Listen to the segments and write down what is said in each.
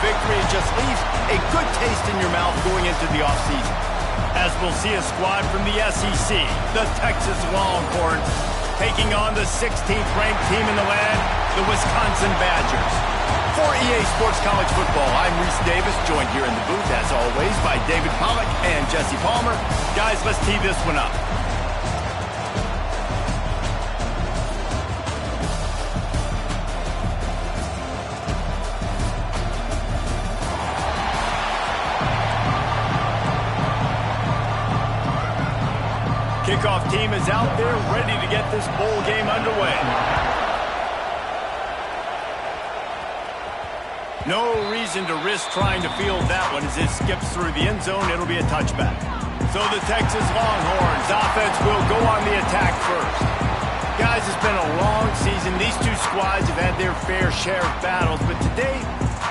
victory, it just leaves a good taste in your mouth going into the offseason. As we'll see a squad from the SEC, the Texas Longhorns, taking on the 16th ranked team in the land, the Wisconsin Badgers. For EA Sports College Football, I'm Reese Davis, joined here in the booth, as always, by David Pollack and Jesse Palmer. Guys, let's tee this one up. Kickoff team is out there ready to get this bowl game underway. No reason to risk trying to field that one as it skips through the end zone. It'll be a touchback. So the Texas Longhorns offense will go on the attack first. Guys, it's been a long season. These two squads have had their fair share of battles, but today,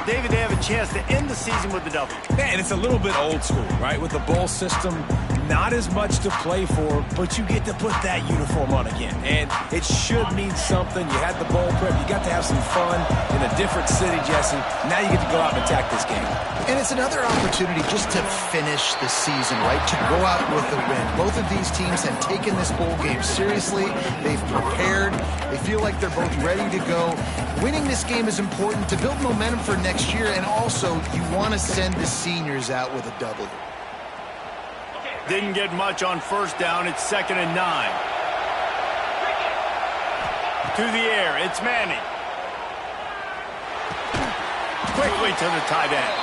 David, they have a chance to end the season with a W. Man, it's a little bit old school, right? With the bowl system, not as much to play for, but you get to put that uniform on again. And it should mean something. You had the bowl prep. You got to have some fun in a different city, Jesse. Now you get to go out and attack this game. And it's another opportunity just to finish the season, right? To go out with a win. Both of these teams have taken this bowl game seriously. They've prepared. They feel like they're both ready to go. Winning this game is important to build momentum for next year, and also you want to send the seniors out with a W. Didn't get much on first down. It's 2nd and 9. To the air. It's Manning. Quickly to the tight end.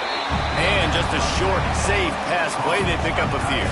And just a short, safe pass play. They pick up a few.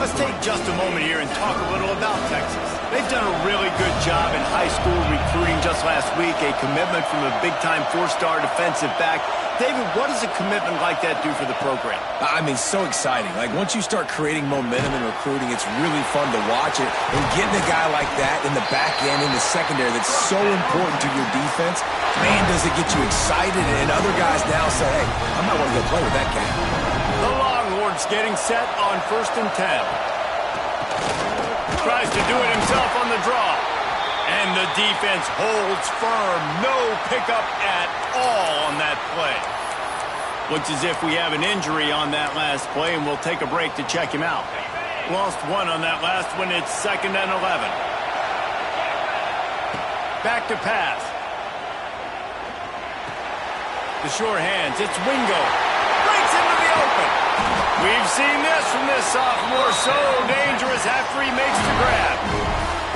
Let's take just a moment here and talk a little about Texas. They've done a really good job in high school recruiting just last week. A commitment from a big-time 4-star defensive back. David, what does a commitment like that do for the program? I mean, so exciting. Like, once you start creating momentum in recruiting, it's really fun to watch it. And getting a guy like that in the back end, in the secondary, that's so important to your defense, man, does it get you excited. And other guys now say, hey, I might want to go play with that cat. The Longhorns getting set on 1st and 10. Tries to do it himself on the draw. And the defense holds firm. No pickup at all on that play. Looks as if we have an injury on that last play, and we'll take a break to check him out. Lost one on that last one. It's 2nd and 11. Back to pass. The sure hands. It's Wingo. Breaks into the open. We've seen this from this sophomore. So dangerous after he makes the grab.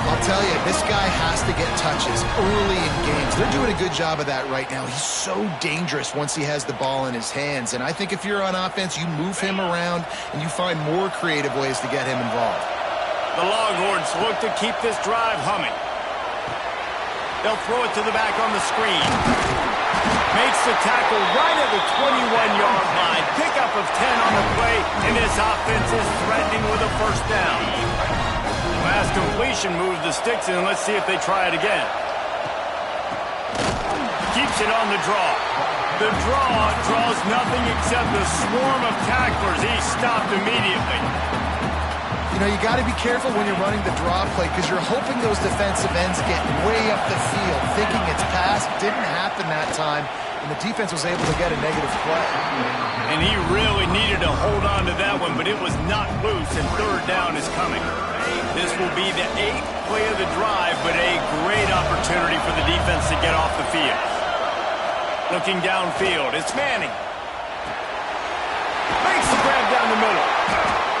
I'll tell you, this guy has to get touches early in games. They're doing a good job of that right now. He's so dangerous once he has the ball in his hands. And I think if you're on offense, you move him around and you find more creative ways to get him involved. The Longhorns look to keep this drive humming. They'll throw it to the back on the screen. Makes the tackle right at the 21-yard line. Pickup of 10 on the play, and this offense is threatening with a 1st down. Last completion moved the sticks in. Let's see if they try it again. Keeps it on the draw. The draw draws nothing except a swarm of tacklers. He's stopped immediately. You know, you got to be careful when you're running the draw play because you're hoping those defensive ends get way up the field, thinking it's pass. Didn't happen that time, and the defense was able to get a negative play. And he really needed to hold on to that one, but it was not loose, and 3rd down is coming. This will be the 8th play of the drive, but a great opportunity for the defense to get off the field. Looking downfield, it's Manning. Makes the grab down the middle.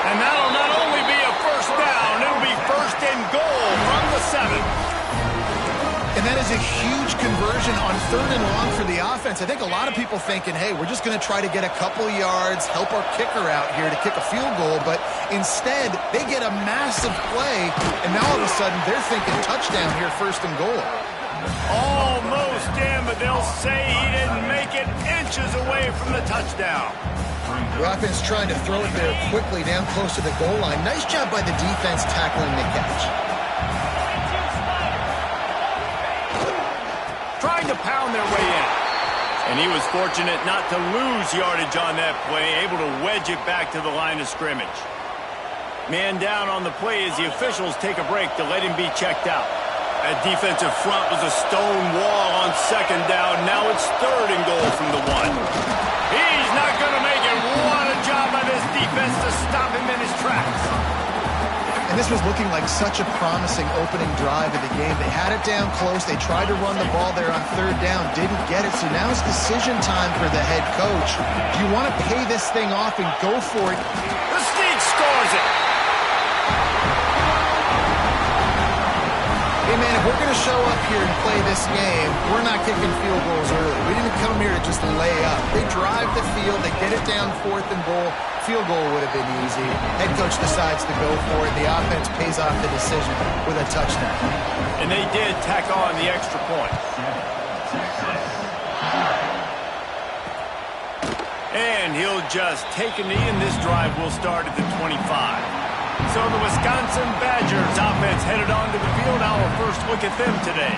And that'll not only be a 1st down, it'll be 1st and goal from the 7. And that is a huge conversion on 3rd and long for the offense. I think a lot of people thinking, hey, we're just going to try to get a couple yards, help our kicker out here to kick a field goal. But instead, they get a massive play, and now all of a sudden they're thinking touchdown here, 1st and goal. Almost in, but they'll say he didn't make it inches away from the touchdown. The offense trying to throw it there quickly down close to the goal line. Nice job by the defense tackling the catch. Trying to pound their way in. And he was fortunate not to lose yardage on that play, able to wedge it back to the line of scrimmage. Man down on the play as the officials take a break to let him be checked out. That defensive front was a stone wall on 2nd down. Now it's 3rd and goal from the 1. And this was looking like such a promising opening drive of the game. They had it down close. They tried to run the ball there on third down, didn't get it. So now it's decision time for the head coach. Do you want to pay this thing off and go for it? The Sneak scores it. Hey, man, if we're going to show up here and play this game, we're not kicking field goals early. We didn't come here to just lay up. They drive the field. They get it down 4th and goal. Field goal would have been easy. Head coach decides to go for it. The offense pays off the decision with a touchdown. And they did tack on the extra point. And he'll just take a knee, and this drive will start at the 25. So the Wisconsin Badgers offense headed onto the field. Our first look at them today.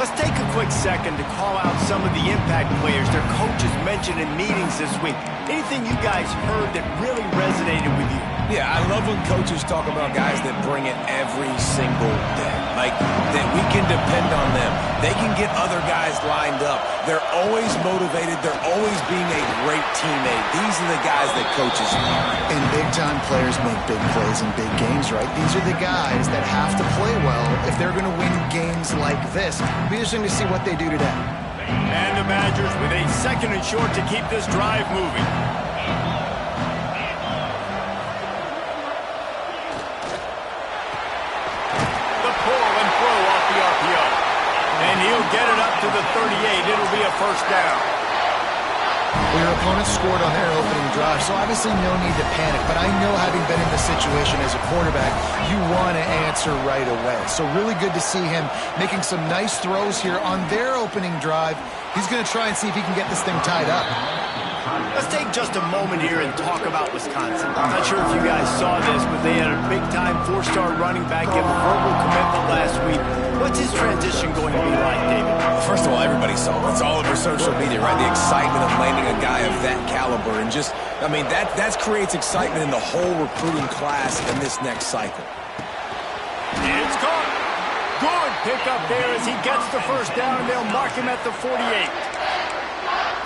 Let's take a quick second to call out some of the impact players their coaches mentioned in meetings this week. Anything you guys heard that really resonated with you? Yeah, I love when coaches talk about guys that bring it every single day. Like, that we can depend on them. They can get other guys lined up. They're always motivated. They're always being a great teammate. These are the guys that coaches need. And big-time players make big plays in big games, right? These are the guys that have to play well if they're going to win games like this. It'll be interesting to see what they do today. And the Badgers with a 2nd and short to keep this drive moving. And he'll get it up to the 38. It'll be a first down. Well, your opponent scored on their opening drive, so obviously no need to panic. But I know, having been in this situation as a quarterback, you want to answer right away. So really good to see him making some nice throws here on their opening drive. He's going to try and see if he can get this thing tied up. Let's take just a moment here and talk about Wisconsin. I'm not sure if you guys saw this, but they had a big-time 4-star running back give a verbal commitment last week. What's his transition going to be like, David? First of all, everybody saw it. It's all over social media, right? The excitement of landing a guy of that caliber. And just, I mean, that creates excitement in the whole recruiting class in this next cycle. It's caught. Good pickup there as he gets the first down, and they'll mark him at the 48.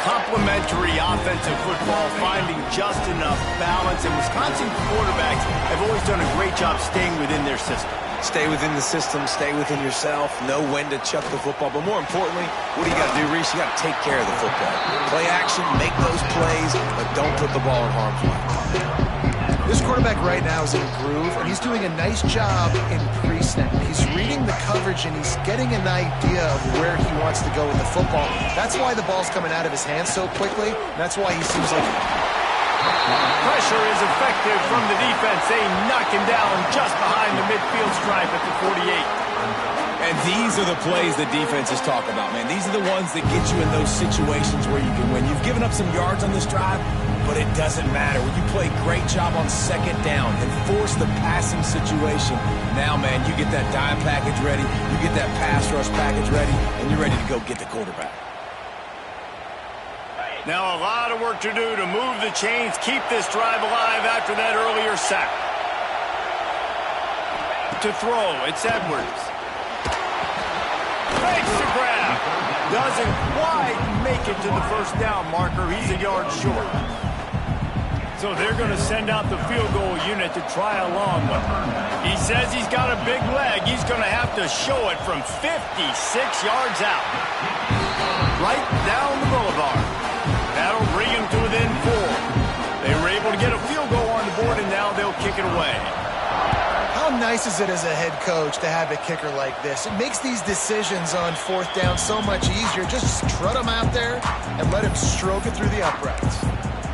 Complementary offensive football, finding just enough balance, and Wisconsin quarterbacks have always done a great job staying within their system. Stay within the system, stay within yourself, know when to chuck the football. But more importantly, what do you got to do, Reese? You got to take care of the football. Play action, make those plays, but don't put the ball in harm's way. This quarterback right now is in a groove, and he's doing a nice job in pre-snap. He's reading the coverage, and he's getting an idea of where he wants to go with the football. That's why the ball's coming out of his hands so quickly. That's why he seems like... Pressure is effective from the defense. They knock him down just behind the midfield stripe at the 48. And these are the plays that defenses talk about, man. These are the ones that get you in those situations where you can win. You've given up some yards on this drive, but it doesn't matter. When you play a great job on 2nd down and force the passing situation, now, man, you get that dime package ready, you get that pass rush package ready, and you're ready to go get the quarterback. Now a lot of work to do to move the chains, keep this drive alive after that earlier sack. To throw, it's Edwards. Fakes the grab. Doesn't quite make it to the first down marker. He's a yard short. So they're going to send out the field goal unit to try a long one. He says he's got a big leg. He's going to have to show it from 56 yards out. Right down the boulevard. That'll bring him to within 4. They were able to get a field goal on the board, and now they'll kick it away. How nice is it as a head coach to have a kicker like this? It makes these decisions on 4th down so much easier. Just trot him out there and let him stroke it through the uprights.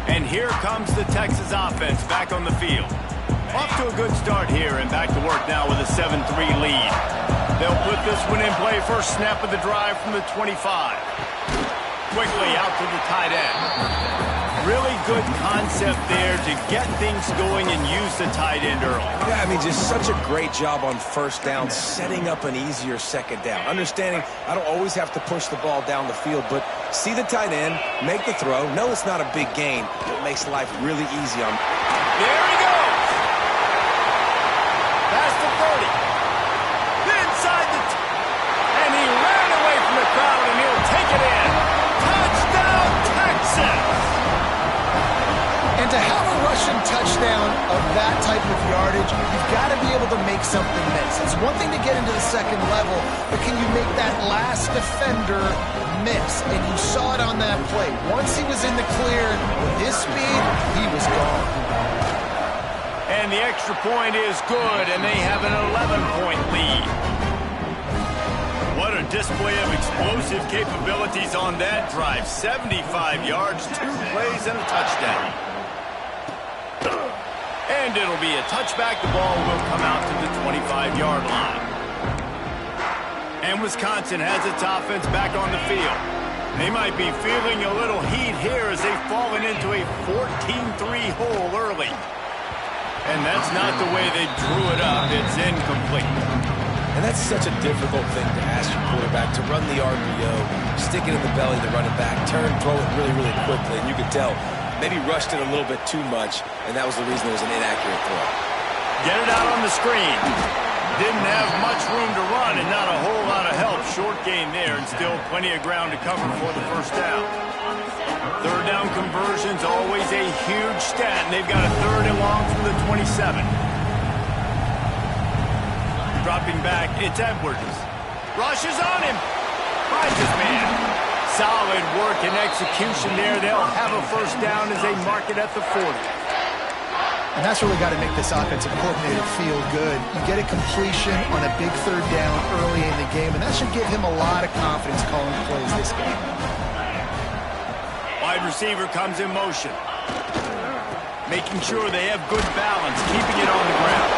And here comes the Texas offense back on the field. Off to a good start here, and back to work now with a 7-3 lead. They'll put this one in play. First snap of the drive from the 25. Quickly out to the tight end. Really good concept there to get things going and use the tight end early. Yeah, I mean, just such a great job on 1st down, setting up an easier 2nd down. Understanding I don't always have to push the ball down the field, but see the tight end, make the throw. No, it's not a big gain, but it makes life really easy on. There he goes. Past the 30. Inside the... and he ran away from the crowd, and he'll take it in. Touchdown, Texas! And to have a rushing touchdown of that type of yardage yardage, you've got to be able to make something miss. It's one thing to get into the second level, but can you make that last defender miss? And you saw it on that play. Once he was in the clear, with his speed, he was gone. And the extra point is good, and they have an 11-point lead. What a display of explosive capabilities on that drive. 75 yards, 2 plays, and a touchdown. And it'll be a touchback. The ball will come out to the 25-yard line. And Wisconsin has its offense back on the field. They might be feeling a little heat here as they've fallen into a 14-3 hole early. And that's not the way they drew it up. It's incomplete. And that's such a difficult thing to ask your quarterback, to run the RPO, stick it in the belly of the running back, turn, throw it really, really quickly. And you could tell, maybe rushed it a little bit too much, and that was the reason it was an inaccurate throw. Get it out on the screen. Didn't have much room to run and not a whole lot of help. Short gain there and still plenty of ground to cover for the first down. Third down conversion's always a huge stat, and they've got a 3rd and long from the 27. Dropping back, it's Edwards. Rushes on him. Finds his man. Solid work and execution there. They'll have a first down as they mark it at the 40. And that's really got to make this offensive coordinator feel good. You get a completion on a big 3rd down early in the game, and that should give him a lot of confidence calling plays this game. Wide receiver comes in motion. Making sure they have good balance, keeping it on the ground.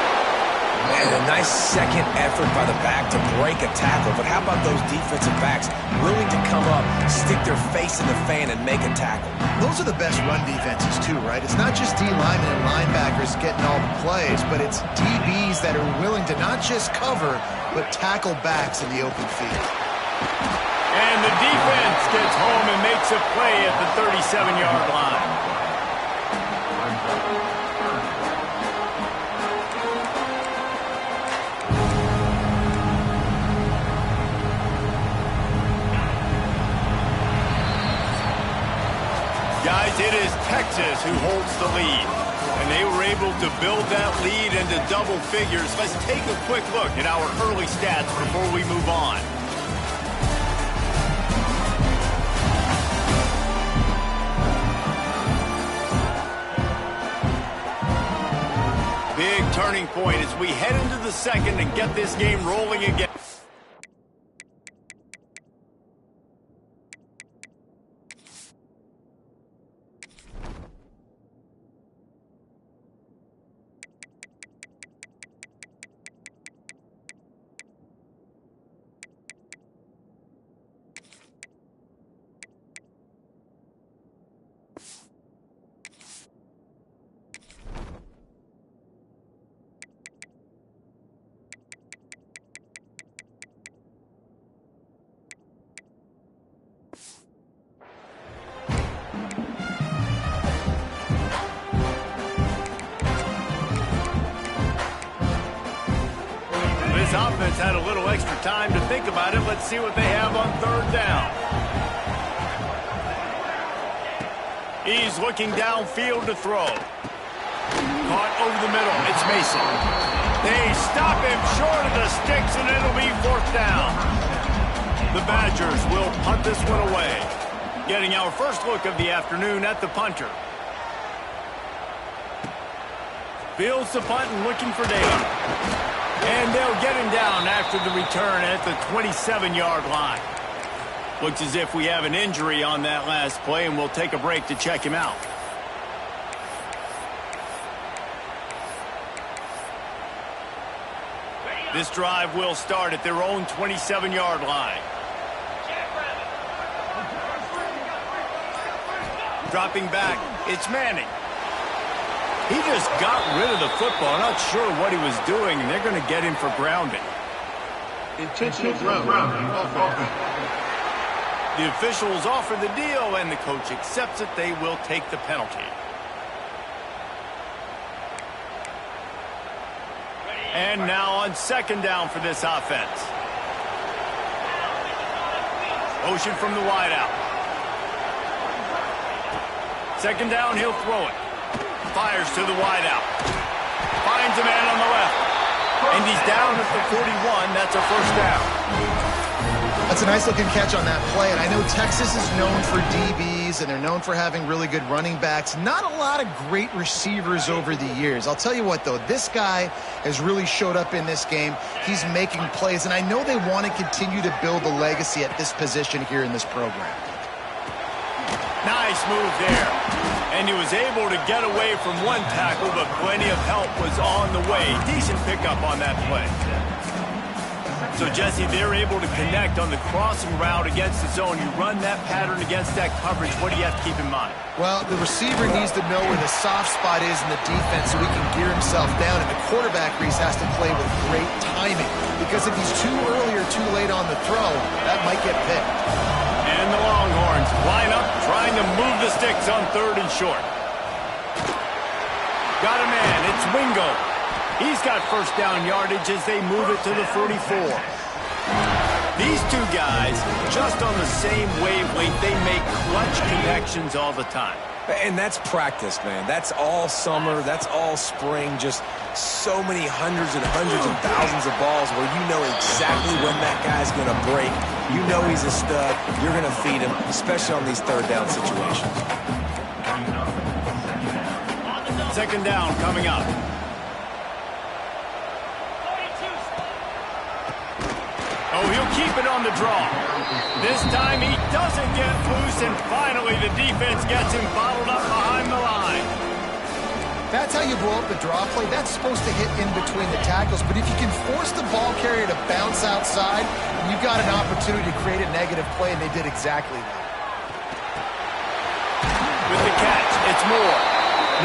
And a nice second effort by the back to break a tackle. But how about those defensive backs willing to come up, stick their face in the fan, and make a tackle? Those are the best run defenses, too, right? It's not just D linemen and linebackers getting all the plays, but it's DBs that are willing to not just cover, but tackle backs in the open field. And the defense gets home and makes a play at the 37-yard line. Guys, it is Texas who holds the lead. And they were able to build that lead into double figures. Let's take a quick look at our early stats before we move on. Big turning point as we head into the second and get this game rolling again. This offense had a little extra time to think about it. Let's see what they have on 3rd down. He's looking downfield to throw. Caught over the middle. It's Mason. They stop him short of the sticks, and it'll be 4th down. The Badgers will punt this one away. Getting our first look of the afternoon at the punter. Fields the punt and looking for Dale. And they'll get him down after the return at the 27-yard line. Looks as if we have an injury on that last play, and we'll take a break to check him out. This drive will start at their own 27-yard line. Dropping back, it's Manning. He just got rid of the football. Not sure what he was doing, and they're going to get him for grounding. Intentional grounding. The officials offer the deal, and the coach accepts it. They will take the penalty. And now on 2nd down for this offense. Motion from the wideout. 2nd down, he'll throw it. Fires to the wideout. finds a man on the left. And he's down at the 41. That's a first down. That's a nice-looking catch on that play, and I know Texas is known for DBs, and they're known for having really good running backs. Not a lot of great receivers over the years. I'll tell you what, though, this guy has really showed up in this game. He's making plays, and I know they want to continue to build a legacy at this position here in this program. Nice move there. And he was able to get away from one tackle, but plenty of help was on the way. Decent pickup on that play. So, Jesse, they're able to connect on the crossing route against the zone. You run that pattern against that coverage. What do you have to keep in mind? Well, the receiver needs to know where the soft spot is in the defense so he can gear himself down. And the quarterback, Reese, has to play with great timing. Because if he's too early or too late on the throw, that might get picked. And the Longhorns line up, trying to move the sticks on 3rd and short. Got a man. It's Wingo. He's got first down yardage as they move it to the 44. These two guys, just on the same wavelength, they make clutch connections all the time. And that's practice, man. That's all summer. That's all spring. Just so many hundreds and thousands of balls where you know exactly when that guy's going to break. You know he's a stud. You're going to feed him, especially on these 3rd down situations. 2nd down coming up. Oh, he'll keep it on the draw. This time he doesn't get loose, and finally the defense gets him bottled up behind the line. That's how you blow up the draw play. That's supposed to hit in between the tackles, but if you can force the ball carrier to bounce outside, you've got an opportunity to create a negative play, and they did exactly that. With the catch, it's Moore.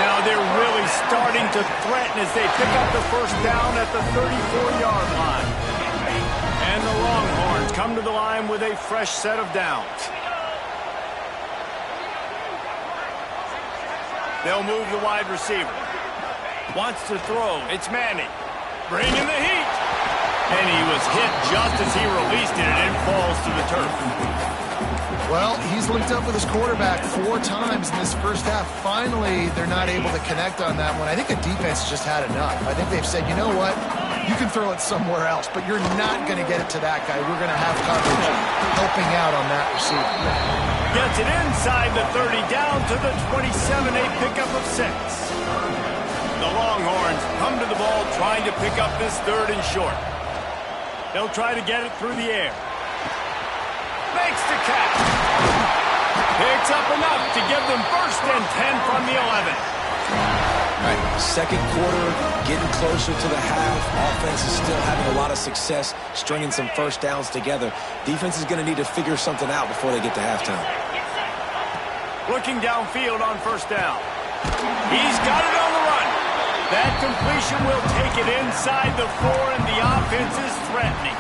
Now they're really starting to threaten as they pick up the first down at the 34-yard line. And the Longhorns come to the line with a fresh set of downs. They'll move the wide receiver. Wants to throw. It's Manning. Bringing the heat. And he was hit just as he released it, and it falls to the turf. Well, he's linked up with his quarterback 4 times in this first half. Finally, they're not able to connect on that one. I think the defense just had enough. I think they've said, you know what? You can throw it somewhere else, but you're not going to get it to that guy. We're going to have coverage helping out on that receiver. Gets it inside the 30, down to the 27, a pickup of 6. The Longhorns come to the ball trying to pick up this 3rd and short. They'll try to get it through the air. Makes the catch. Picks up enough to give them 1st and 10 from the 11. All right, 2nd quarter, getting closer to the half. Offense is still having a lot of success stringing some first downs together. Defense is going to need to figure something out before they get to halftime. Looking downfield on 1st down. He's got it on the run. That completion will take it inside the 4, and the offense is threatening.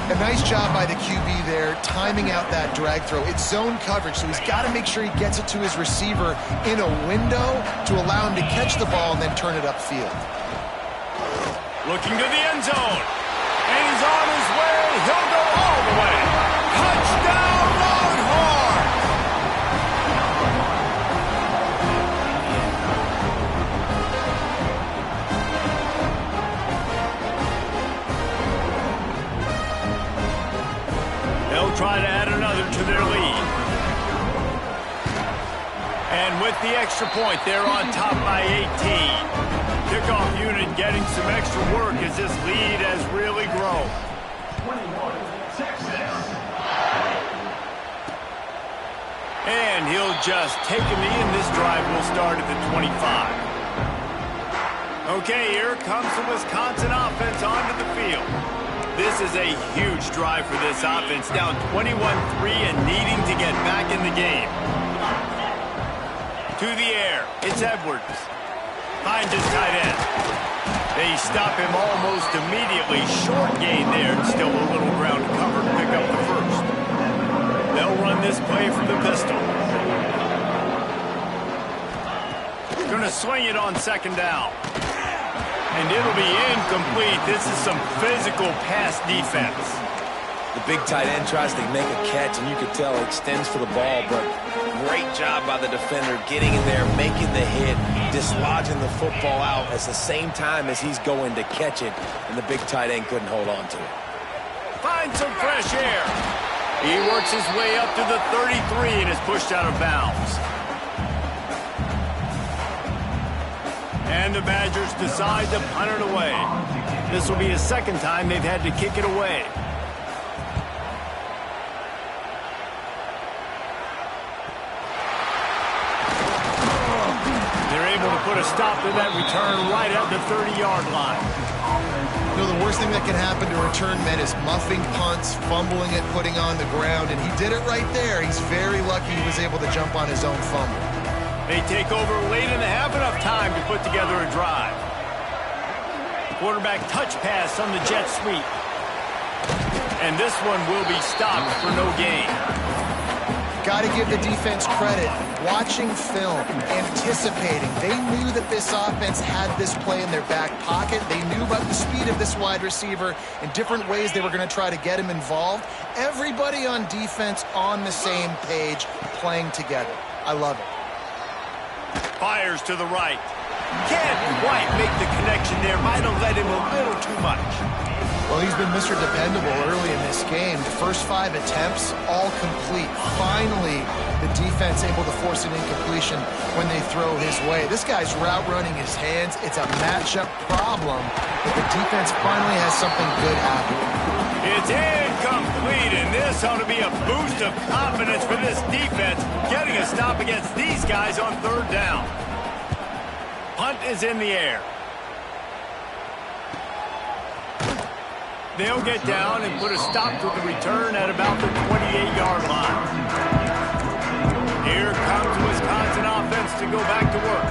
A nice job by the QB there, timing out that drag throw. It's zone coverage, so he's got to make sure he gets it to his receiver in a window to allow him to catch the ball and then turn it upfield. Looking to the end zone. And he's on his way. He'll go all the way. Touchdown, Longhorns! They'll try to add another to their lead. And with the extra point, they're on top by 18. Kickoff unit getting some extra work as this lead has really grown. And he'll just take a knee, and this drive will start at the 25. Okay, here comes the Wisconsin offense onto the field. This is a huge drive for this offense, down 21-3 and needing to get back in the game. To the air, it's Edwards. Finds his tight end. They stop him almost immediately. Short gain there, and still a little ground to cover to pick up the 1st. They'll run this play from the pistol. Going to swing it on 2nd down. And it'll be incomplete. This is some physical pass defense. The big tight end tries to make a catch, and you could tell it extends for the ball, but great job by the defender getting in there, making the hit, dislodging the football out at the same time as he's going to catch it, and the big tight end couldn't hold on to it. Find some fresh air. He works his way up to the 33 and is pushed out of bounds. And the Badgers decide to punt it away. This will be the second time they've had to kick it away. They're able to put a stop to that return right at the 30-yard line. You know, the worst thing that can happen to return men is muffing punts, fumbling it, putting on the ground, and he did it right there. He's very lucky he was able to jump on his own fumble. They take over late in the half, enough time to put together a drive. Quarterback touch pass on the jet sweep. And this one will be stopped for no gain. Got to give the defense credit. Watching film, anticipating. They knew that this offense had this play in their back pocket. They knew about the speed of this wide receiver in different ways they were going to try to get him involved. Everybody on defense on the same page, playing together. I love it. Fires to the right. Can't quite make the connection there. Might have led him a little too much. Well, he's been Mr. Dependable early in this game. The first 5 attempts, all complete. Finally, the defense able to force an incompletion when they throw his way. This guy's route running his hands. It's a matchup problem, but the defense finally has something good happen. It's incomplete, and this ought to be a boost of confidence for this defense, getting a stop against these guys on third down. Punt is in the air. They'll get down and put a stop to the return at about the 28-yard line. Here comes Wisconsin offense to go back to work.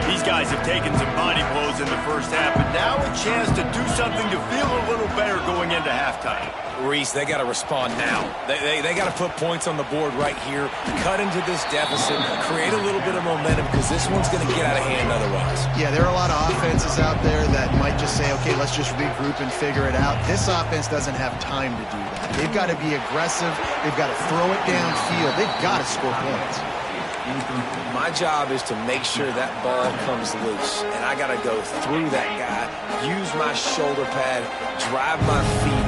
These guys have taken some body blows in the first half, but now a chance to do something to feel a little better going into halftime. Reese, they got to respond now. They got to put points on the board right here, cut into this deficit, create a little bit of momentum, because this one's going to get out of hand otherwise. Yeah, there are a lot of offenses out there that might just say, okay, let's just regroup and figure it out. This offense doesn't have time to do that. They've got to be aggressive. They've got to throw it downfield. They've got to score points. My job is to make sure that ball comes loose, and I got to go through that guy, use my shoulder pad, drive my feet,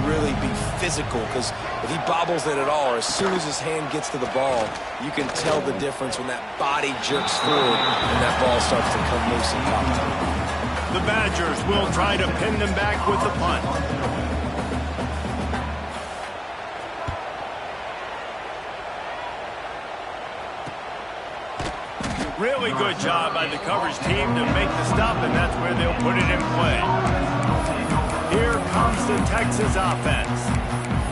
really be physical, because if he bobbles it at all, or as soon as his hand gets to the ball, you can tell the difference when that body jerks forward and that ball starts to come loose and pop out. The Badgers will try to pin them back with the punt. Really good job by the coverage team to make the stop, and that's where they'll put it in play. Here comes the Texas offense.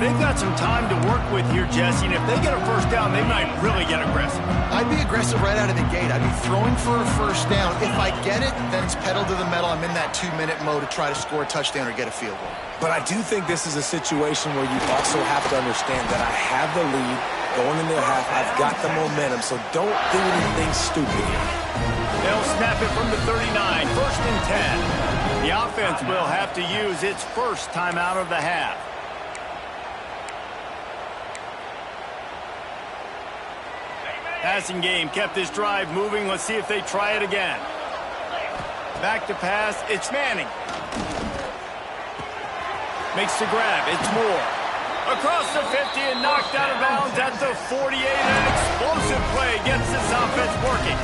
They've got some time to work with here, Jesse, and if they get a first down, they might really get aggressive. I'd be aggressive right out of the gate. I'd be throwing for a first down. If I get it, then it's pedal to the metal. I'm in that 2-minute mode to try to score a touchdown or get a field goal. But I do think this is a situation where you also have to understand that I have the lead going into the half. I've got the momentum, so don't do anything stupid here. They'll snap it from the 39, first and 10. The offense will have to use its first timeout of the half. Passing game kept this drive moving. Let's see if they try it again. Back to pass. It's Manning. Makes the grab. It's Moore. Across the 50 and knocked out of bounds at the 48. An explosive play gets this offense working.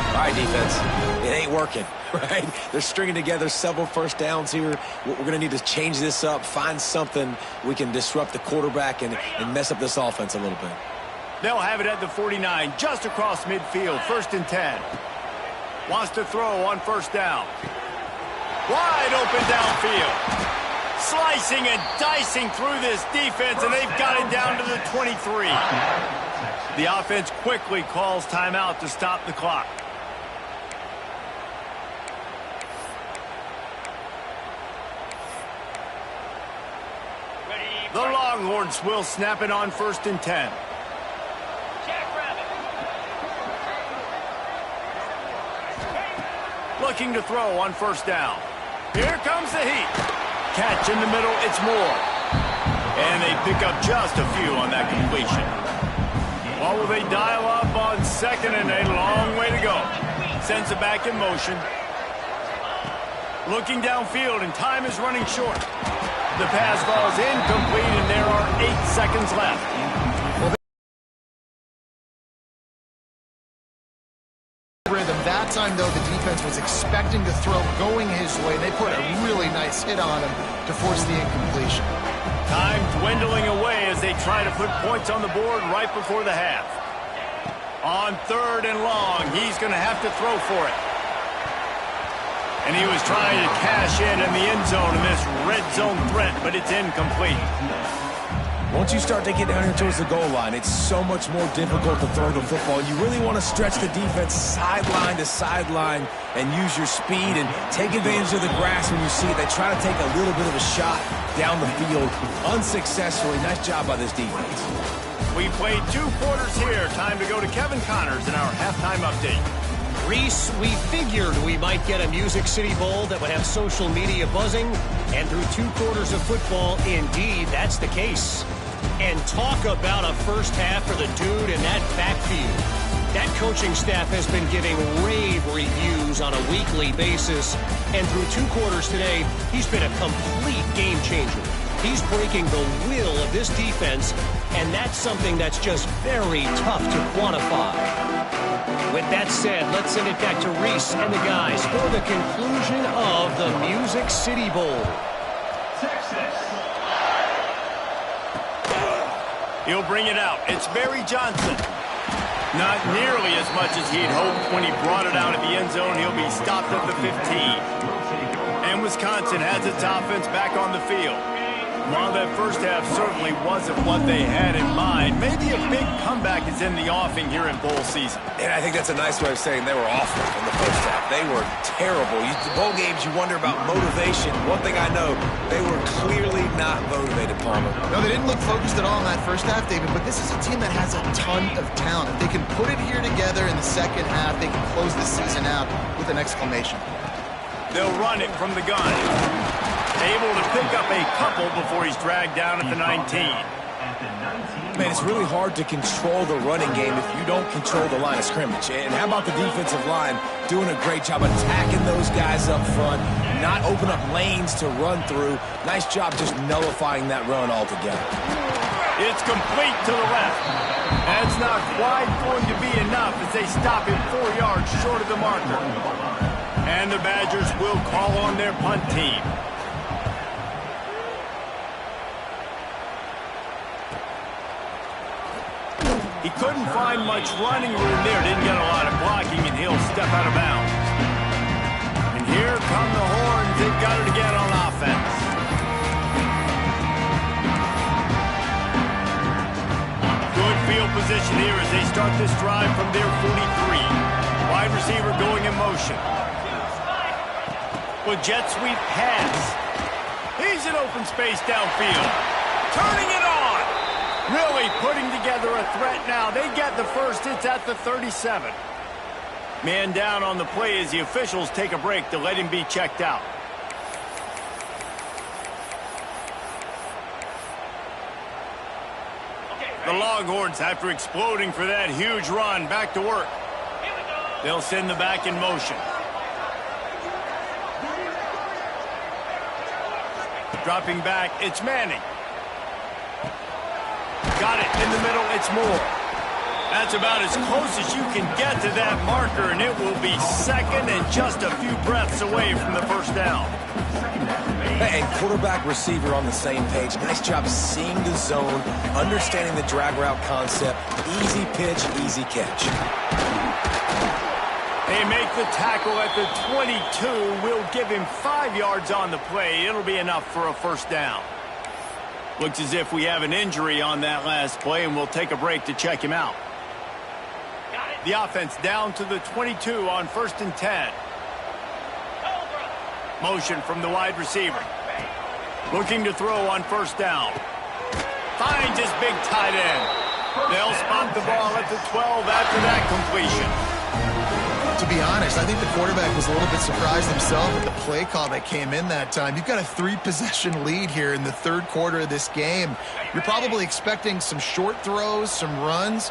All right, defense. It ain't working, right? They're stringing together several first downs here. We're going to need to change this up, find something we can disrupt the quarterback and mess up this offense a little bit. They'll have it at the 49, just across midfield, first and 10. Wants to throw on first down. Wide open downfield. Slicing and dicing through this defense, and they've got it down to the 23. The offense quickly calls timeout to stop the clock. The Longhorns will snap it on first and 10. Looking to throw on first down. Here comes the heat. Catch in the middle, it's Moore. And they pick up just a few on that completion. Or will they dial up on second and a long way to go? Sends it back in motion. Looking downfield, and time is running short. The pass ball is incomplete, and there are 8 seconds left. Rhythm. That time, though, the defense was expecting the throw going his way. They put a really nice hit on him to force the incompletion. Time dwindling away as they try to put points on the board right before the half. On 3rd and long, he's going to have to throw for it. And he was trying to cash in the end zone in this red zone threat, but it's incomplete. Once you start to get down here towards the goal line, it's so much more difficult to throw the football. You really want to stretch the defense sideline to sideline and use your speed and take advantage of the grass when you see it. They try to take a little bit of a shot down the field unsuccessfully. Nice job by this defense. We played 2 quarters here. Time to go to Kevin Connors in our halftime update. Reese, we figured we might get a Music City Bowl that would have social media buzzing, and through 2 quarters of football, indeed, that's the case. And talk about a first half for the dude in that backfield. That coaching staff has been giving rave reviews on a weekly basis, and through 2 quarters today, he's been a complete game changer. He's breaking the will of this defense, and that's something that's just very tough to quantify. With that said, let's send it back to Reese and the guys for the conclusion of the Music City Bowl. He'll bring it out. It's Barry Johnson. Not nearly as much as he'd hoped when he brought it out of the end zone. He'll be stopped at the 15. And Wisconsin has its offense back on the field. While that first half certainly wasn't what they had in mind, maybe a big comeback is in the offing here in bowl season. And I think that's a nice way of saying they were awful in the first half. They were terrible. The bowl games, you wonder about motivation. One thing I know, they were clearly not motivated, Palmer. No, they didn't look focused at all in that first half, David, but this is a team that has a ton of talent. If they can put it here together in the second half, they can close the season out with an exclamation. They'll run it from the gun. Able to pick up a couple before he's dragged down at the 19. Man, it's really hard to control the running game if you don't control the line of scrimmage. And how about the defensive line doing a great job attacking those guys up front, not open up lanes to run through. Nice job just nullifying that run altogether. It's complete to the left. That's not quite going to be enough as they stop him 4 yards short of the marker. And the Badgers will call on their punt team. He couldn't find much running room there. Didn't get a lot of blocking, and he'll step out of bounds. And here come the Horns. They've got it again on offense. Good field position here as they start this drive from their 43. Wide receiver going in motion. With jet sweep pass. He's in open space downfield. Turning it on. Really putting together a threat now. They get the first. It's at the 37. Man down on the play as the officials take a break to let him be checked out. The Longhorns, after exploding for that huge run, back to work. They'll send the back in motion. Dropping back, it's Manning. Got it in the middle, it's Moore. That's about as close as you can get to that marker, and it will be second and just a few breaths away from the first down. And quarterback, receiver on the same page. Nice job seeing the zone, understanding the drag route concept. Easy pitch, easy catch. They make the tackle at the 22. We'll give him 5 yards on the play. It'll be enough for a first down. Looks as if we have an injury on that last play, and we'll take a break to check him out. The offense down to the 22 on 1st and 10. Motion from the wide receiver. Looking to throw on first down. Finds his big tight end. They'll spot the ball at the 12 after that completion. To be honest, I think the quarterback was a little bit surprised himself with the play call that came in that time. You've got a 3-possession lead here in the third quarter of this game. You're probably expecting some short throws, some runs.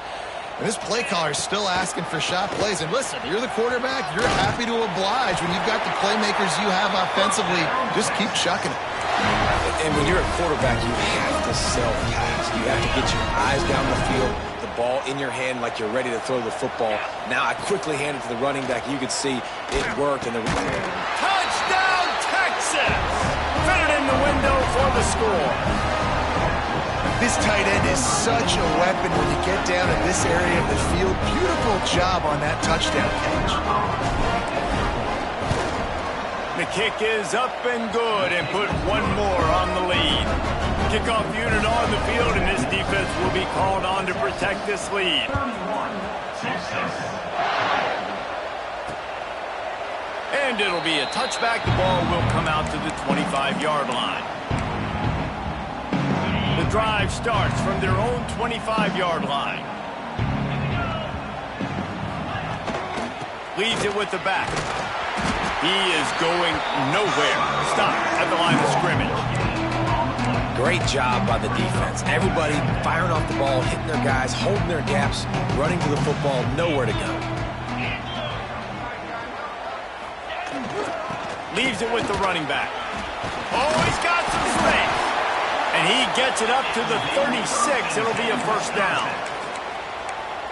And this play caller is still asking for shot plays. And listen, you're the quarterback. You're happy to oblige when you've got the playmakers you have offensively. Just keep chucking it. And when you're a quarterback, you have to self-pass. You have to get your eyes down the field, the ball in your hand like you're ready to throw the football. Now I quickly hand it to the running back. You could see it worked. And Touchdown, Texas! Fitted in the window for the score. This tight end is such a weapon when you get down in this area of the field. Beautiful job on that touchdown catch. The kick is up and good and put one more on the lead. Kickoff unit on the field, and this defense will be called on to protect this lead. And it'll be a touchback. The ball will come out to the 25-yard line. The drive starts from their own 25-yard line. Leaves it with the back. He is going nowhere. Stop at the line of scrimmage. great job by the defense. Everybody firing off the ball, hitting their guys, holding their gaps, running to the football, nowhere to go. Leaves it with the running back. Oh, he's got some space. And he gets it up to the 36. It'll be a first down.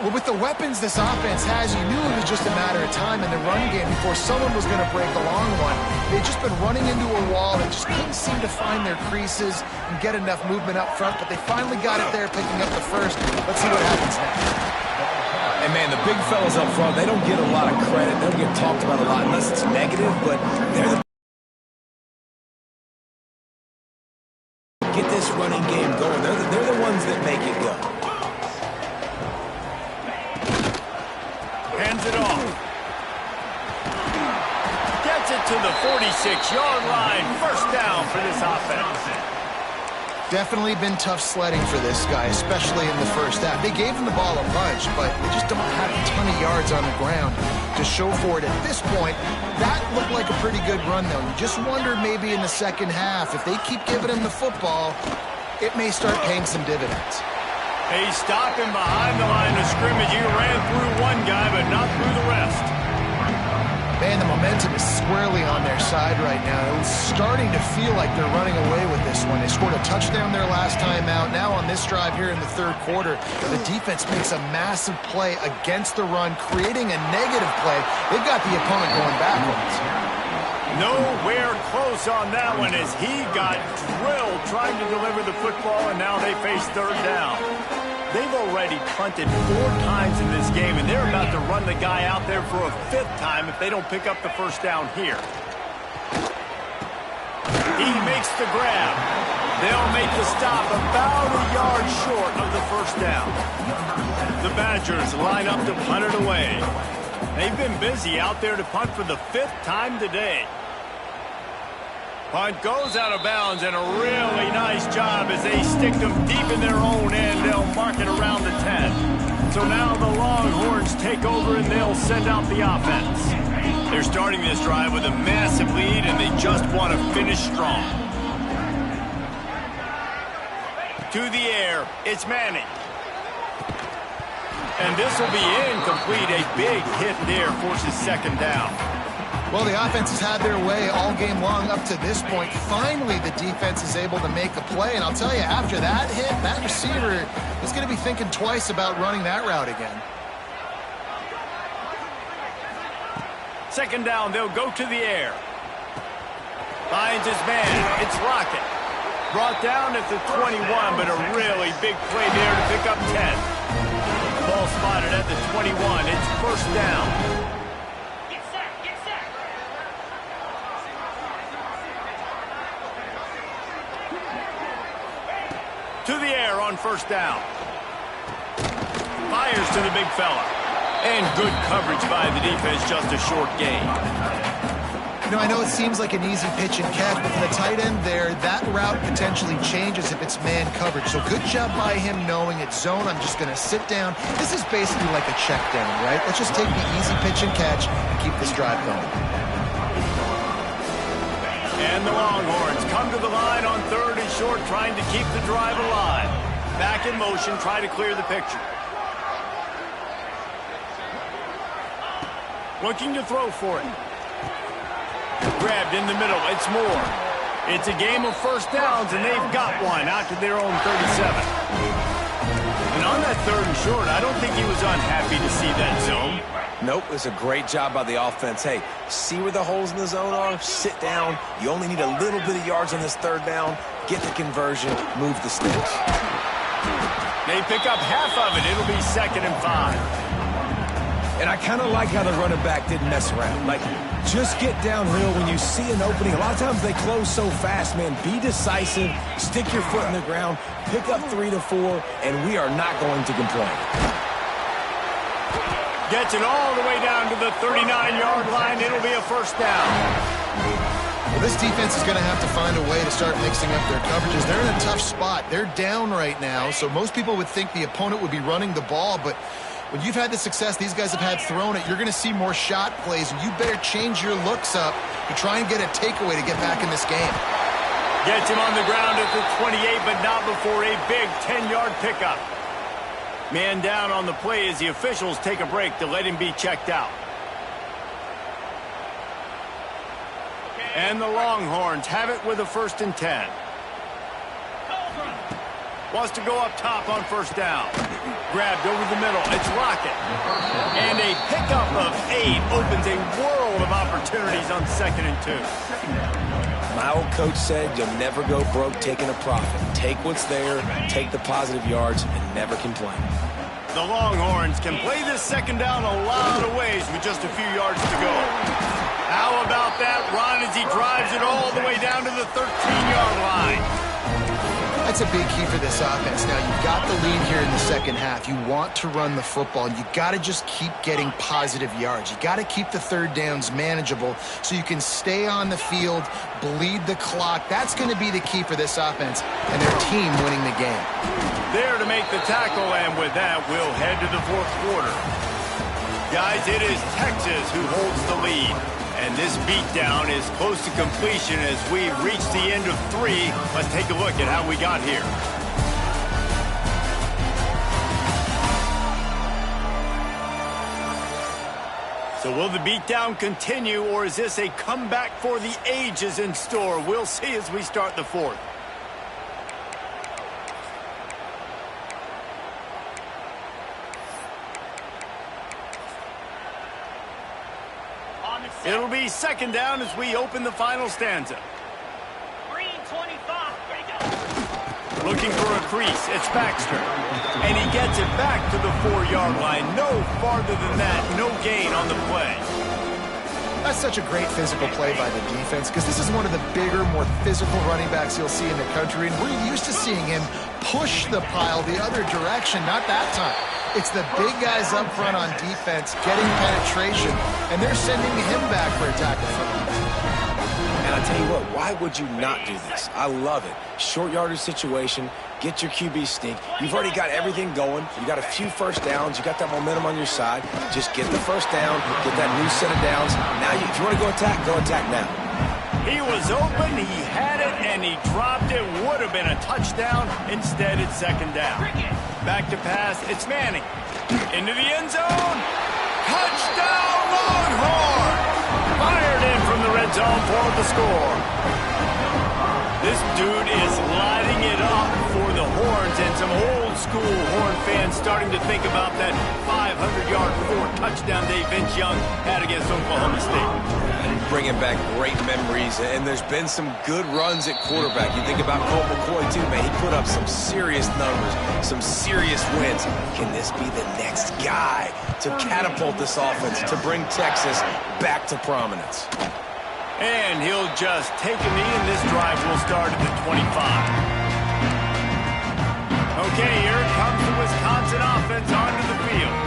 Well, with the weapons this offense has, you knew it was just a matter of time in the run game before someone was going to break a long one. They'd just been running into a wall and just couldn't seem to find their creases and get enough movement up front, but they finally got it there, picking up the first. Let's see what happens next. And, man, the big fellas up front, they don't get a lot of credit. They don't get talked about a lot unless it's negative, but they're the get this running game going. They're the ones that make it go. Hands it off. Gets it to the 46-yard line. First down for this offense. Definitely been tough sledding for this guy, especially in the first half. They gave him the ball a bunch, but they just don't have a ton of yards on the ground to show for it at this point. That looked like a pretty good run, though. You just wondered maybe in the second half, if they keep giving him the football, it may start paying some dividends. He's stopping behind the line of scrimmage. He ran through one guy, but not through the rest. Man, the momentum is squarely on their side right now. It's starting to feel like they're running away with this one. They scored a touchdown their last time out. Now on this drive here in the third quarter, the defense makes a massive play against the run, creating a negative play. They've got the opponent going backwards. Nowhere close on that one as he got drilled trying to deliver the football, and now they face third down. They've already punted 4 times in this game, and they're about to run the guy out there for a 5th time if they don't pick up the first down here. He makes the grab. They'll make the stop about a yard short of the first down. The Badgers line up to punt it away. They've been busy out there to punt for the 5th time today. Punt goes out of bounds, and a really nice job as they stick them deep in their own end. They'll mark it around the 10. So now the Longhorns take over, and they'll send out the offense. They're starting this drive with a massive lead, and they just want to finish strong. To the air, it's Manning. And this will be incomplete. A big hit there forces second down. Well, the offense has had their way all game long up to this point. Finally, the defense is able to make a play. And I'll tell you, after that hit, that receiver is going to be thinking twice about running that route again. Second down, they'll go to the air. Finds his man. It's Lockett. Brought down at the 21, but a really big play there to pick up 10. Ball spotted at the 21. It's first down. To the air on first down. Fires to the big fella. And good coverage by the defense, just a short gain. You know, I know it seems like an easy pitch and catch, but for the tight end there, that route potentially changes if it's man coverage. So good job by him knowing it's zone. I'm just going to sit down. This is basically like a check down, right? Let's just take the easy pitch and catch and keep this drive going. And the Longhorns come to the line on 3rd and short, trying to keep the drive alive. Back in motion, try to clear the picture. Looking to throw for it. Grabbed in the middle. It's Moore. It's a game of first downs, and they've got one out to their own 37. And on that 3rd and short, I don't think he was unhappy to see that zone. Nope, it's a great job by the offense. Hey, see where the holes in the zone are? Sit down. You only need a little bit of yards on this 3rd down. Get the conversion. Move the sticks. They pick up half of it. It'll be 2nd and 5. And I kind of like how the running back didn't mess around. Like, just get downhill when you see an opening. A lot of times they close so fast, man. Be decisive. Stick your foot in the ground. Pick up 3 to 4, and we are not going to complain. Gets it all the way down to the 39-yard line. It'll be a first down. Well, this defense is going to have to find a way to start mixing up their coverages. They're in a tough spot. They're down right now, so most people would think the opponent would be running the ball, but when you've had the success these guys have had throwing it, you're going to see more shot plays, and you better change your looks up to try and get a takeaway to get back in this game. Gets him on the ground at the 28, but not before a big 10-yard pickup. Man down on the play as the officials take a break to let him be checked out. And the Longhorns have it with a 1st and 10. Wants to go up top on first down. Grabbed over the middle. It's Lockett. And a pickup of 8 opens a world of opportunities on 2nd and 2. My old coach said you'll never go broke taking a profit. Take what's there, take the positive yards, and never complain. The Longhorns can play this 2nd down a lot of ways with just a few yards to go. How about that run as he drives it all the way down to the 13-yard line? That's a big key for this offense. Now, you've got the lead here in the 2nd half. You want to run the football. You got to just keep getting positive yards. You got to keep the 3rd downs manageable so you can stay on the field, bleed the clock. That's going to be the key for this offense and their team winning the game. There to make the tackle, and with that, we'll head to the 4th quarter. Guys, it is Texas who holds the lead. And this beatdown is close to completion as we reach the end of 3. Let's take a look at how we got here. So will the beatdown continue, or is this a comeback for the ages in store? We'll see as we start the 4th. It'll be 2nd down as we open the final stanza. Green 25. Ready to go. Looking for a crease. It's Baxter. And he gets it back to the 4-yard line. No farther than that. No gain on the play. That's such a great physical play by the defense because this is one of the bigger, more physical running backs you'll see in the country. And we're used to seeing him push the pile the other direction. Not that time. It's the big guys up front on defense getting penetration, and they're sending him back for a tackle for him. And I tell you what, why would you not do this? I love it. Short yardage situation, get your QB sneak. You've already got everything going. You got a few first downs. You got that momentum on your side. Just get the first down, get that new set of downs. Now, if you want to go attack now. He was open, he had it, and he dropped it. Would have been a touchdown. Instead, it's 2nd down. Back to pass. It's Manning. Into the end zone. Touchdown, Longhorn! Fired in from the red zone for the score. This dude is lighting it up for the Horns, and some old-school Horn fans starting to think about that 500-yard 4-touchdown day Vince Young had against Oklahoma State. Bringing back great memories, and there's been some good runs at quarterback. You think about Colt McCoy, too, man. He put up some serious numbers, some serious wins. Can this be the next guy to catapult this offense, to bring Texas back to prominence? And he'll just take a knee, and this drive will start at the 25. Okay, here comes the Wisconsin offense onto the field.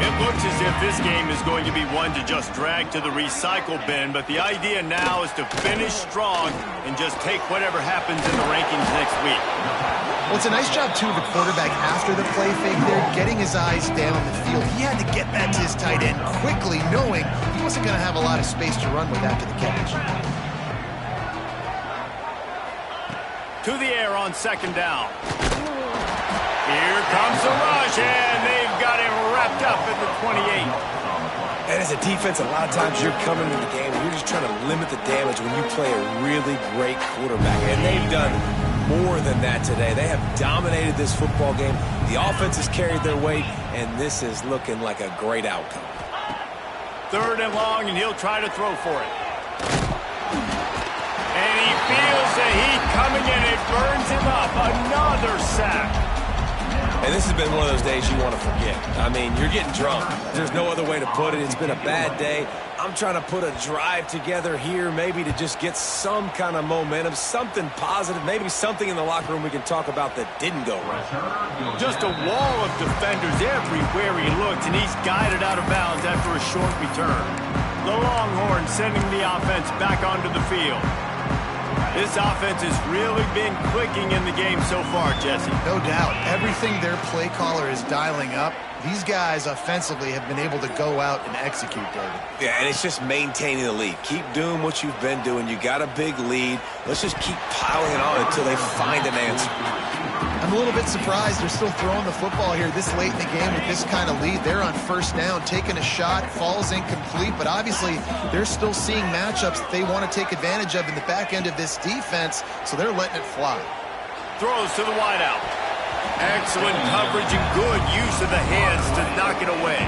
It looks as if this game is going to be one to just drag to the recycle bin, but the idea now is to finish strong and just take whatever happens in the rankings next week. Well, it's a nice job, too, of the quarterback after the play fake there, getting his eyes down the field. He had to get that to his tight end quickly, knowing he wasn't going to have a lot of space to run with after the catch. To the air on 2nd down. Here comes the rush, and they've got him wrapped up at the 28. And as a defense, a lot of times you're coming into the game and you're just trying to limit the damage when you play a really great quarterback. And they've done more than that today. They have dominated this football game. The offense has carried their weight, and this is looking like a great outcome. 3rd and long, and he'll try to throw for it. And he feels the heat coming, and it burns him up. Another sack. And this has been one of those days you want to forget. I mean, you're getting drunk. There's no other way to put it. It's been a bad day. I'm trying to put a drive together here, maybe to just get some kind of momentum, something positive, maybe something in the locker room we can talk about that didn't go right. Just a wall of defenders everywhere he looked, and he's guided out of bounds after a short return. The Longhorns sending the offense back onto the field. This offense has really been clicking in the game so far, Jesse. No doubt. Everything their play caller is dialing up, these guys offensively have been able to go out and execute, David. Yeah, and it's just maintaining the lead. Keep doing what you've been doing. You got a big lead. Let's just keep piling it on until they find an answer. I'm a little bit surprised they're still throwing the football here this late in the game with this kind of lead. They're on 1st down, taking a shot, falls incomplete, but obviously they're still seeing matchups that they want to take advantage of in the back end of this defense, so they're letting it fly. Throws to the wideout. Excellent coverage and good use of the hands to knock it away.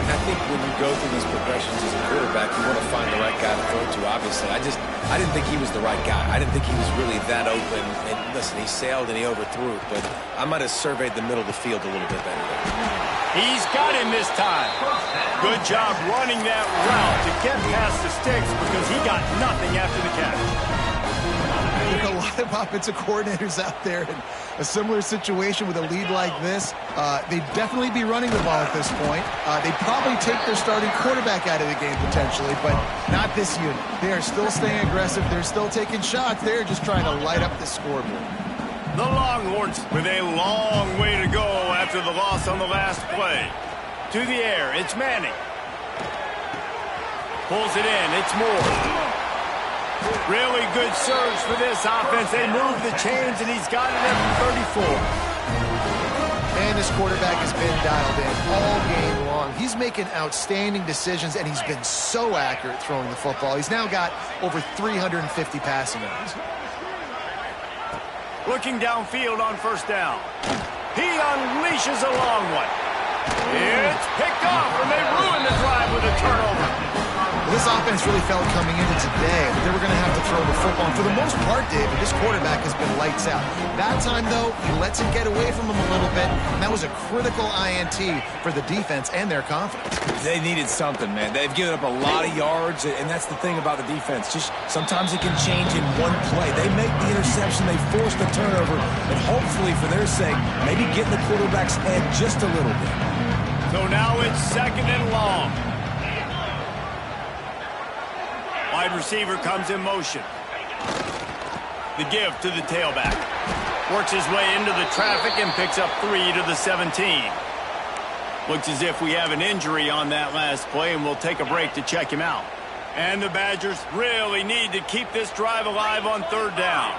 I think when you go through these progressions as a quarterback, you want to find the right guy to throw to, obviously. I didn't think he was the right guy. I didn't think he was really that open. And listen, he sailed and he overthrew it, but I might have surveyed the middle of the field a little bit better there. He's got him this time. Good job running that route to get past the sticks because he got nothing after the catch. There are a lot of offensive coordinators out there in a similar situation with a lead like this. They'd definitely be running the ball at this point. They'd probably take their starting quarterback out of the game potentially, but not this unit. They are still staying aggressive. They're still taking shots. They're just trying to light up the scoreboard. The Longhorns with a long way to go after the loss on the last play. To the air, it's Manning. Pulls it in, it's Moore. Really good surge for this offense. They move the chains, and he's got it at 34. And this quarterback has been dialed in all game long. He's making outstanding decisions, and he's been so accurate throwing the football. He's now got over 350 passing yards. Looking downfield on 1st down. He unleashes a long one. It's picked off, and they ruin the drive with a turnover. This offense really felt coming into today that they were going to have to throw the football. And for the most part, David, this quarterback has been lights out. That time, though, he lets it get away from him a little bit, and that was a critical INT for the defense and their confidence. They needed something, man. They've given up a lot of yards, and that's the thing about the defense. Just sometimes it can change in one play. They make the interception, they force the turnover, and hopefully, for their sake, maybe get in the quarterback's head just a little bit. So now it's 2nd and long. Wide receiver comes in motion. The give to the tailback. Works his way into the traffic and picks up 3 to the 17. Looks as if we have an injury on that last play, and we'll take a break to check him out. And the Badgers really need to keep this drive alive on 3rd down.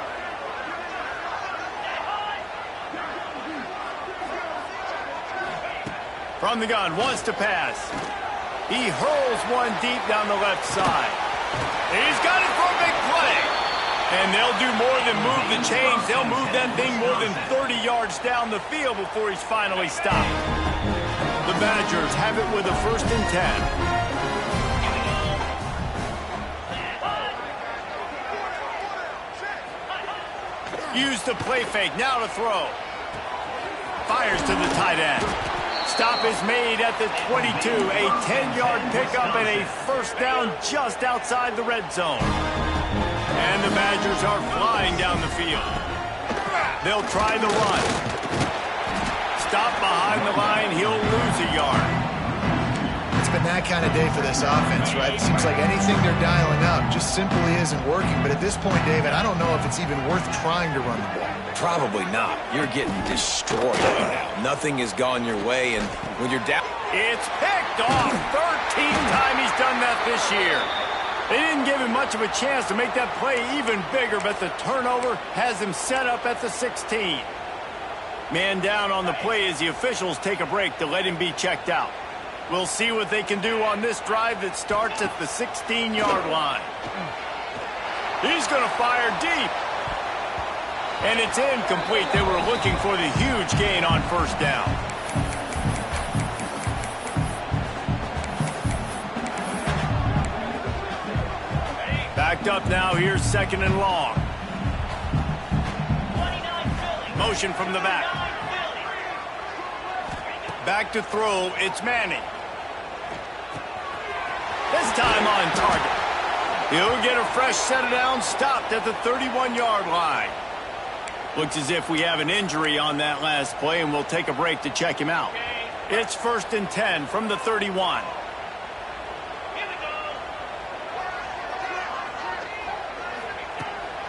From the gun, wants to pass. He hurls one deep down the left side. He's got it for a big play. And they'll do more than move the chains. They'll move that thing more than 30 yards down the field before he's finally stopped. The Badgers have it with a 1st and 10. Use the play fake, now to throw. Fires to the tight end. Stop is made at the 22. A 10-yard pickup and a 1st down just outside the red zone. And the Badgers are flying down the field. They'll try the run. Stop behind the line. He'll lose a yard. It's been that kind of day for this offense, right? It seems like anything they're dialing up just simply isn't working. But at this point, David, I don't know if it's even worth trying to run the ball. Probably not. You're getting destroyed right now. Nothing has gone your way, and when you're down... It's picked off. 13th time he's done that this year. They didn't give him much of a chance to make that play even bigger, but the turnover has him set up at the 16. Man down on the play as the officials take a break to let him be checked out. We'll see what they can do on this drive that starts at the 16-yard line. He's going to fire deep. And it's incomplete. They were looking for the huge gain on first down. Backed up now. Here's second and long. Motion from the back. Back to throw. It's Manning. This time on target. He'll get a fresh set of downs, stopped at the 31-yard line. Looks as if we have an injury on that last play, and we'll take a break to check him out. It's 1st and 10 from the 31.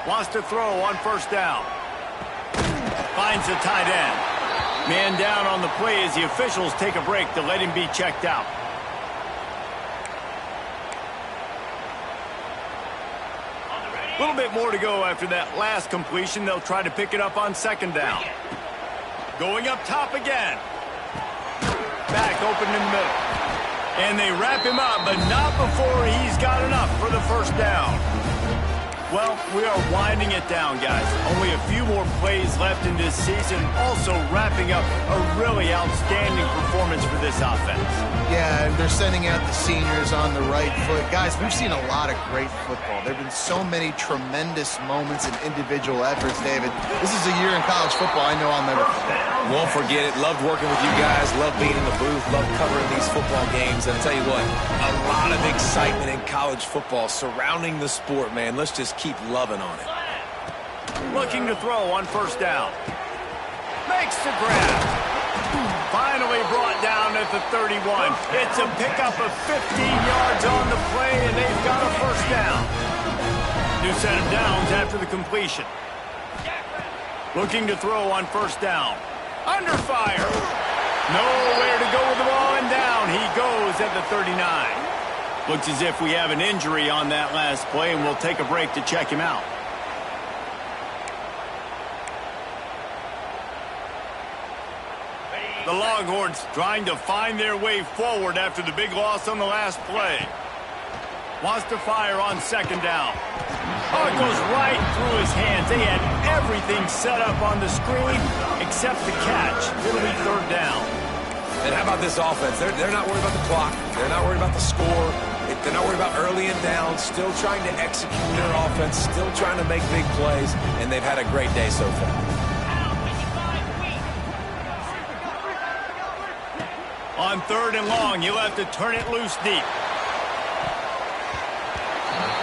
Wants to throw on first down. Finds the tight end. Man down on the play as the officials take a break to let him be checked out. A little bit more to go after that last completion. They'll try to pick it up on second down. Going up top again. Back open in the middle. And they wrap him up, but not before he's got enough for the first down. Well, we are winding it down, guys. Only a few more plays left in this season. Also wrapping up a really outstanding performance for this offense. Yeah, and they're sending out the seniors on the right foot. Guys, we've seen a lot of great football. There have been so many tremendous moments and individual efforts, David. This is a year in college football I know I'll never forget. Won't forget it. Loved working with you guys. Loved being in the booth. Loved covering these football games. And I'll tell you what, a lot of excitement in college football surrounding the sport, man. Let's just keep loving on it. Looking to throw on first down. Makes the grab. Finally brought down at the 31. It's a pickup of 15 yards on the play, and they've got a first down. New set of downs after the completion. Looking to throw on first down. Under fire. Nowhere to go with the ball, and down he goes at the 39. Looks as if we have an injury on that last play, and we'll take a break to check him out. The Longhorns trying to find their way forward after the big loss on the last play. Wants to fire on second down. Oh, it goes right through his hands. They had everything set up on the screen except the catch. It'll be third down. And how about this offense? They're not worried about the clock. They're not worried about the score. They're not worried about early and down. Still trying to execute their offense. Still trying to make big plays. And they've had a great day so far. On third and long, you'll have to turn it loose deep.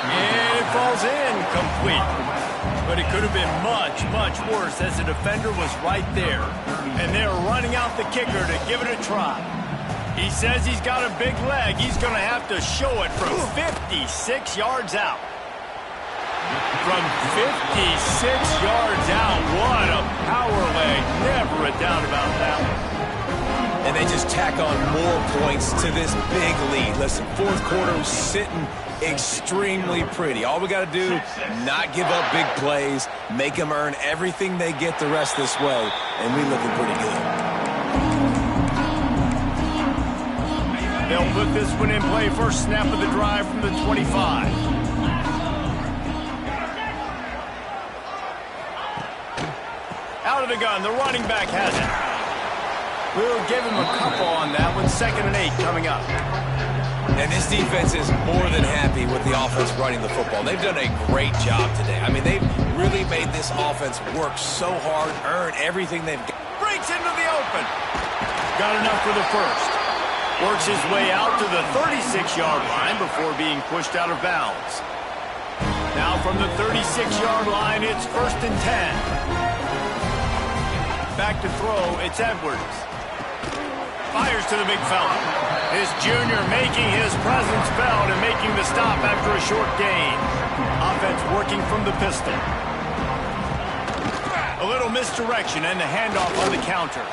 And it falls in complete. But it could have been much, much worse as the defender was right there. And they're running out the kicker to give it a try. He says he's got a big leg. He's going to have to show it from 56 yards out. From 56 yards out, what a power leg. Never a doubt about that one. And they just tack on more points to this big lead. Listen, fourth quarter was sitting extremely pretty. All we got to do, not give up big plays, make them earn everything they get the rest this way, and we're looking pretty good. They'll put this one in play. First snap of the drive from the 25. Out of the gun, the running back has it. We'll give him a couple on that one. 2nd and 8 coming up. And this defense is more than happy with the offense running the football. They've done a great job today. I mean, they've really made this offense work so hard, earn everything they've got. Breaks into the open. Got enough for the first. Works his way out to the 36-yard line before being pushed out of bounds. Now from the 36-yard line, it's 1st and 10. Back to throw, it's Edwards. Fires to the big fella. His junior making his presence felt and making the stop after a short gain. Offense working from the pistol. A little misdirection and the handoff on the counter.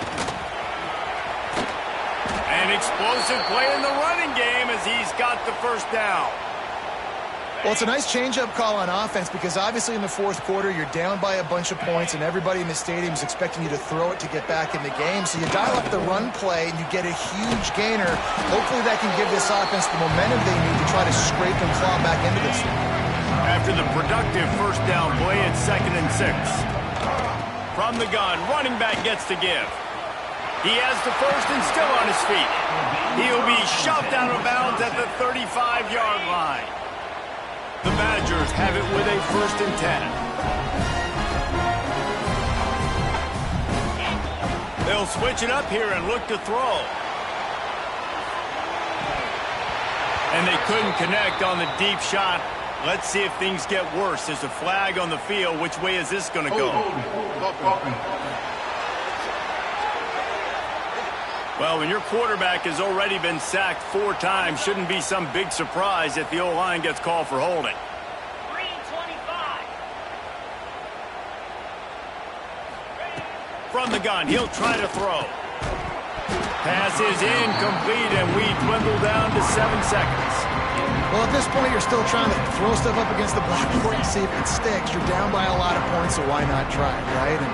An explosive play in the running game as he's got the first down. Well, it's a nice change-up call on offense because obviously in the fourth quarter, you're down by a bunch of points and everybody in the stadium is expecting you to throw it to get back in the game. So you dial up the run play and you get a huge gainer. Hopefully that can give this offense the momentum they need to try to scrape and claw back into this one. After the productive first down play, it's 2nd and 6. From the gun, running back gets to give. He has the first and still on his feet. He'll be shoved out of bounds at the 35-yard line. The Badgers have it with a 1st and 10. They'll switch it up here and look to throw. And they couldn't connect on the deep shot. Let's see if things get worse. There's a flag on the field. Which way is this going to go? Well, when your quarterback has already been sacked 4 times, shouldn't be some big surprise if the O-line gets called for holding. 325. From the gun, he'll try to throw. Pass is incomplete, and we dwindle down to 7 seconds. Well, at this point, you're still trying to throw stuff up against the blackboard and see if it sticks. You're down by a lot of points, so why not try, right? And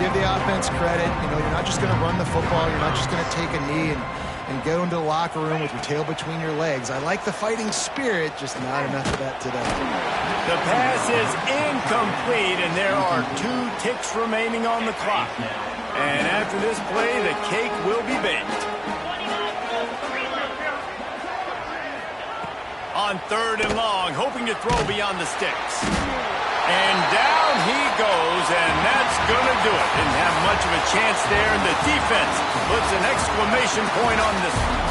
give the offense credit. You know, you're not just going to run the football. You're not just going to take a knee and go into the locker room with your tail between your legs. I like the fighting spirit, just not enough of that today. The pass is incomplete, and there are 2 ticks remaining on the clock. And after this play, the cake will be baked. On 3rd and long, hoping to throw beyond the sticks. And down he goes, and that's going to do it. Didn't have much of a chance there, and the defense puts an exclamation point on this one.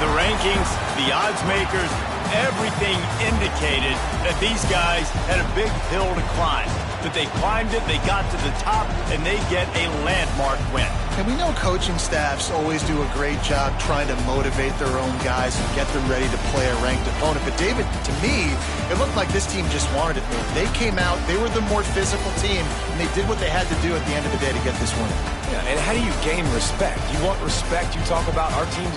The rankings, the odds makers, everything indicated that these guys had a big hill to climb. But they climbed it, they got to the top, and they get a landmark win. And we know coaching staffs always do a great job trying to motivate their own guys and get them ready to play a ranked opponent. But David, to me, it looked like this team just wanted it more. They came out, they were the more physical team, and they did what they had to do at the end of the day to get this win. Yeah, and how do you gain respect? You want respect, you talk about our team's